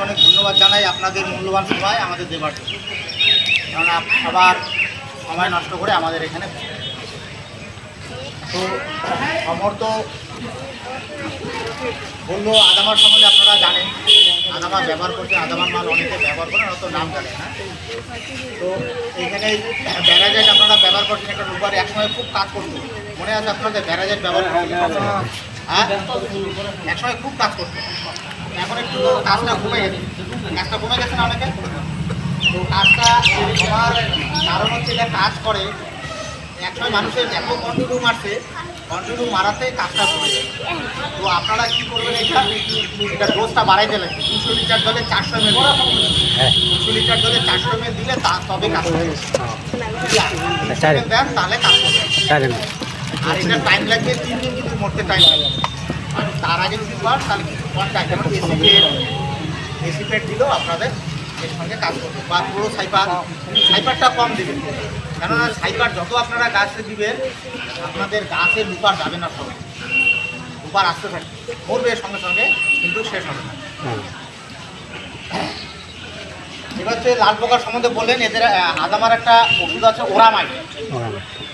অনেক ধন্যবাদ জানাই আপনাদের মূল্যবান সময় আমাদের দেবার জন্য, কারণ সবার সময় নষ্ট করে আমাদের এখানে। তো সমর্থ বললো আদামার সম্বন্ধে আপনারা জানেন, আদামা ব্যবহার করছেন, আদামার মাল অনেকে ব্যবহার করেন, অত নাম জানেন না। তো এইখানে ব্যারাজেট আপনারা ব্যবহার করছেন, একটা রূপার একসময় খুব কাজ করতো, মনে আছে আপনাদের ব্যারাজেট ব্যবহার করছেন? হ্যাঁ, একসময় খুব কাজ করতো, এখন একটু কাজটা কমে গেছে। কাজটা কমে গেছে না অনেকে? তো কাজটা আমার কারণ হচ্ছে এটা কাজ করে একসময় মানুষের এত কন্টিনিউ মারছে, কন্টিনিউ মারাতে কাজটা কমে যায়। তো আপনারা কী করবেন, এটা ডোজটা বাড়াইতে লাগে। 200 লিটার জলে 400 ml, 200 লিটার জলে 400 ml দিলে তবে কাজ করবে। দেন তাহলে কাজ করবে। আর এটা টাইম লাগবে 3 দিন, কিন্তু মরতে টাইম লাগবে। আর তার আগে যদি পান তাহলে কিছু কন্ট্যাক্ট, যেমন এসিপেট দিলেও আপনাদের এর সঙ্গে কাজ করবে। বা পুরো সাইপারটা কম দেবেন, কেননা সাইপার যত আপনারা গাছে দিবেন আপনাদের গাছে লুপার যাবে না, সব লুপার আসতে থাকে, মরবে সঙ্গে সঙ্গে, কিন্তু শেষ হবে না। এবার হচ্ছে লাল পোকার সম্বন্ধে বললেন, এদের আদামার একটা ওষুধ আছে ওরামাইট।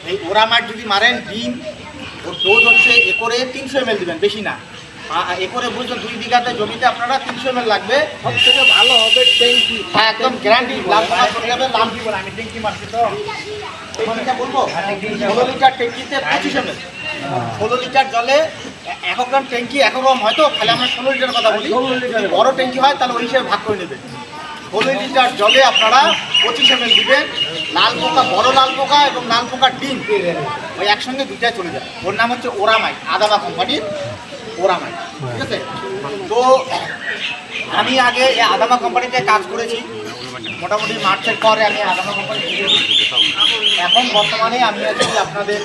এই ওরামাইট যদি মারেন, ডিম ওর ডোজ হচ্ছে একরে 300 ml দিবেন, বেশি না। একরে বুঝছেন 2 বিঘাতে জমিতে আপনারা 300 ml লাগবে। সব থেকে ভালো হবে ট্যাঙ্কি। হ্যাঁ, একদম গ্যারান্টি। লাল পোকা চলে যাবে। লাল দিব না, আমি ট্যাঙ্কি মারছি তো বলবো 16 লিটার ট্যাঙ্কিতে 25 ml, 16 লিটার জলে 1 গ্রাম ট্যাঙ্কি 1 গ্রাম, হয়তো খালি আমরা 16 লিটার কথা বলি। যদি বড় ট্যাঙ্কি হয় তাহলে ওই হিসেবে ভাগ করে নেবেন। 16 লিটার জলে আপনারা 25 ml দিবেন। লাল পোকা, বড় লাল পোকা এবং লাল পোকার ডিম ওই একসঙ্গে দুটাই চলে যায়। ওর নাম হচ্ছে ওরামাইট, আদামা কোম্পানির ওরামাইট। ঠিক আছে? তো আমি আগে এই আদামা কোম্পানিতে কাজ করেছি, মোটামুটি মার্চের পরে আমি আদামা কোম্পানি ছেড়েছি। এখন বর্তমানে আমি আছি আপনাদের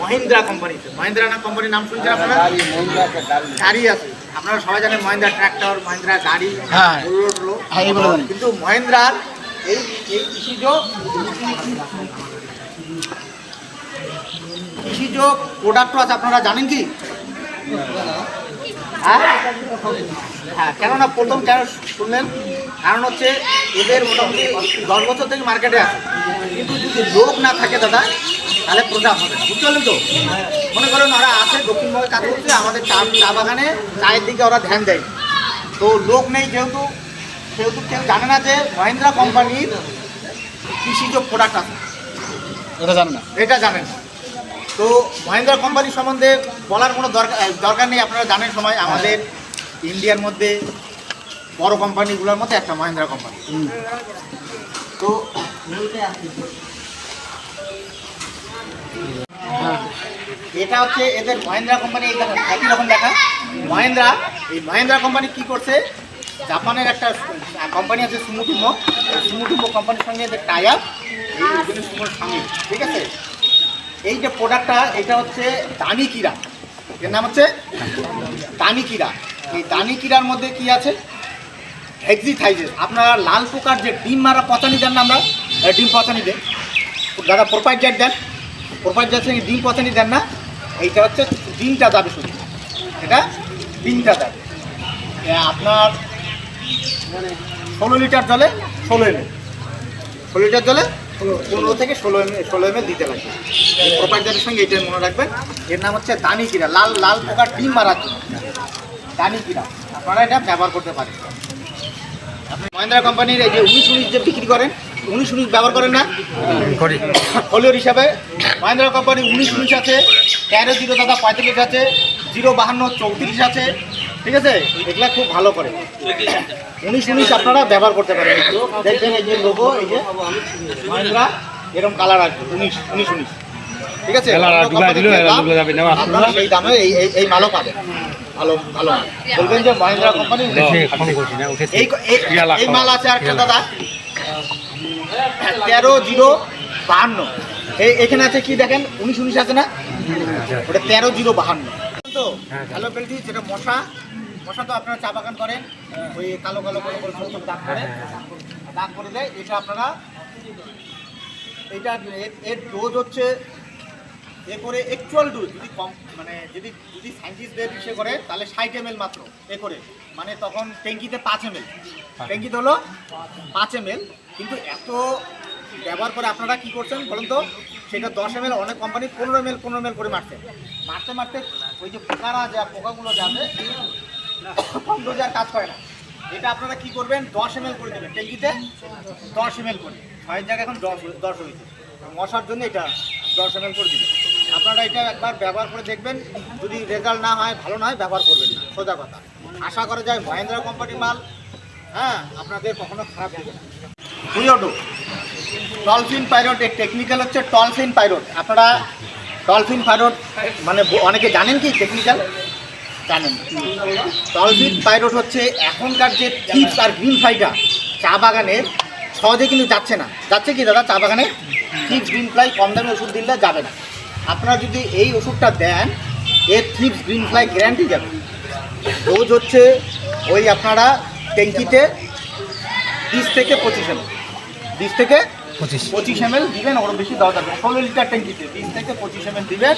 মহিন্দ্রা কোম্পানিতে। মহিন্দ্রা না কোম্পানির নাম শুনছেন আপনারা? গাড়ি আছে, আপনারা সবাই জানেন মহিন্দ্রা ট্র্যাক্টর, মহিন্দ্রা গাড়ি, কিন্তু মহিন্দ্রার এই কৃষিজ প্রোডাক্টও আছে, আপনারা জানেন কি? হ্যাঁ, কেননা প্রথম কেন শুনলেন, কারণ হচ্ছে এদের মোটামুটি 10 বছর থেকে মার্কেটে আছে, কিন্তু যদি লোক না থাকে দাদা তাহলে প্রোডাক্ট হবে না। বুঝতে পারলেন তো? মনে করেন ওরা আছে দক্ষিণবঙ্গে কাজ করছে, আমাদের চা বাগানে চায়ের দিকে ওরা ধ্যান দেয়, তো লোক নেই, যেহেতু কেউ জানে না যে মহিন্দ্রা কোম্পানির কৃষিজ প্রোডাক্ট আছে, এটা জানেন না। তো মহিন্দ্রা কোম্পানির সম্বন্ধে বলার কোনো দরকার নেই, আপনারা জানেন সবাই। আমাদের ইন্ডিয়ার মধ্যে বড় কোম্পানিগুলোর মধ্যে একটা মহিন্দ্রা কোম্পানি। তো এটা হচ্ছে এদের মহিন্দ্রা কোম্পানি, একই রকম দেখা মহিন্দ্রা। এই মহিন্দ্রা কোম্পানি কি করছে, জাপানের একটা কোম্পানি আছে সুমুটোমো, সুমুটোমো কোম্পানির সঙ্গে এদের টাই আপ, এই সুমোর সঙ্গে। ঠিক আছে? এই যে প্রোডাক্টটা, এটা হচ্ছে দানিকিরা, এর নাম হচ্ছে দানিকিরা। এই দানিকিরার মধ্যে কি আছে, হেক্সিথাইজেস। আপনারা লাল পোকার যে ডিম মারা পচানি দেন না, আমরা ডিম পচানি দেন দাদা, প্রোপাইট জেট দেন, প্রোপাইট জেট সঙ্গে ডিম পচানি দেন না, এইটা হচ্ছে ডিমটা যাবে শুধু, এটা ডিমটা যাবে। আপনার 16 লিটার জলে 16 ml, 16 লিটার জলে 15 থেকে 16 ml দিতে লাগবে। প্রোপাইটারের সঙ্গে এইটাই মনে রাখবেন, এর নাম হচ্ছে দানিকিরা, লাল পোকার ডিম মারার জন্য দানিকিরা। আপনারা এটা ব্যবহার করতে পারেন। আপনি মহিন্দ্রা কোম্পানির এই যে 19 যে বিক্রি করেন, 19 ব্যবহার করেন না ফলিওর হিসাবে? মহিন্দ্রা কোম্পানি 19 আছে, 13-0 দাদা 35 আছে, 0-52 34 আছে। ঠিক আছে? এগুলা খুব ভালো করে 19 আপনারা ব্যবহার করতে পারেন। দেখবেন এই যে লোগো, এই যে মহিন্দ্রা এরকম কালার আসবে 19। ঠিক আছে? সেই দামে এই মালও পাবেন, ভালো বলবেন যে মহিন্দ্রা কোম্পানি। এই মাল আছে আর একটা দাদা 13-0-52, এখানে আছে কি দেখেন 19 আছে না, ওটা 13-0-52। তো হ্যালো পেলটি, যেটা মশা তো আপনারা চা বাগান করেন, ওই কালো করে ছোট দাগ করে দেয়। এটা আপনারা, এইটা এর ডোজ হচ্ছে এ করে অ্যাকচুয়াল ডোজ যদি কম মানে যদি সায়েন্টিস্টদের ইসে করে তাহলে 60 ml মাত্র এ করে, মানে তখন ট্যাঙ্কিতে 5 ml, ট্যাঙ্কিতে হলো 5 ml। কিন্তু এত ব্যবহার করে আপনারা কি করছেন বলুন তো, সেটা 10 ml, অনেক কোম্পানি 15 ml করে মারতে মারতে ওই যে পোকাগুলো যাবে কম ডোজে আর কাজ করে না। এটা আপনারা কি করবেন, 10 ml করে দেবেন ট্যাঙ্কিতে, 10 ml করে, 6 জায়গায় এখন 10 হয়েছে, মশার জন্য এটা 10 ml করে দিবেন। আপনারা এটা একবার ব্যবহার করে দেখবেন, যদি রেজাল্ট না হয়, ভালো না হয়, ব্যবহার করবেন না, সোজা কথা। আশা করা যায় মহেন্দ্রা কোম্পানির মাল, হ্যাঁ, আপনাদের কখনো খারাপ দেবে না। হুইওডো টলফিন পাইরট, এর টেকনিক্যাল হচ্ছে টলফিন পাইরট। আপনারা টলফিন পাইরট মানে অনেকে জানেন কি টেকনিক্যাল জানেন? টলফিন পাইরট হচ্ছে এখনকার যে থিপস আর গ্রিন ফ্লাইটা চা বাগানের সহজে কিন্তু যাচ্ছে না। যাচ্ছে কি দাদা চা বাগানে? থিপস গ্রিন ফ্লাই কম দামে ওষুধ দিলে যাবে না। আপনারা যদি এই ওষুধটা দেন, এর থিপস গ্রিন ফ্লাই গ্যারান্টি যাবে। ডোজ হচ্ছে ওই আপনারা ট্যাঙ্কিতে 20 থেকে 25 ml, 20 থেকে 25 ml দিবেন, ওর বেশি দেওয়া যাবে। 16 লিটার ট্যাঙ্কিতে 20 থেকে 25 ml দিবেন।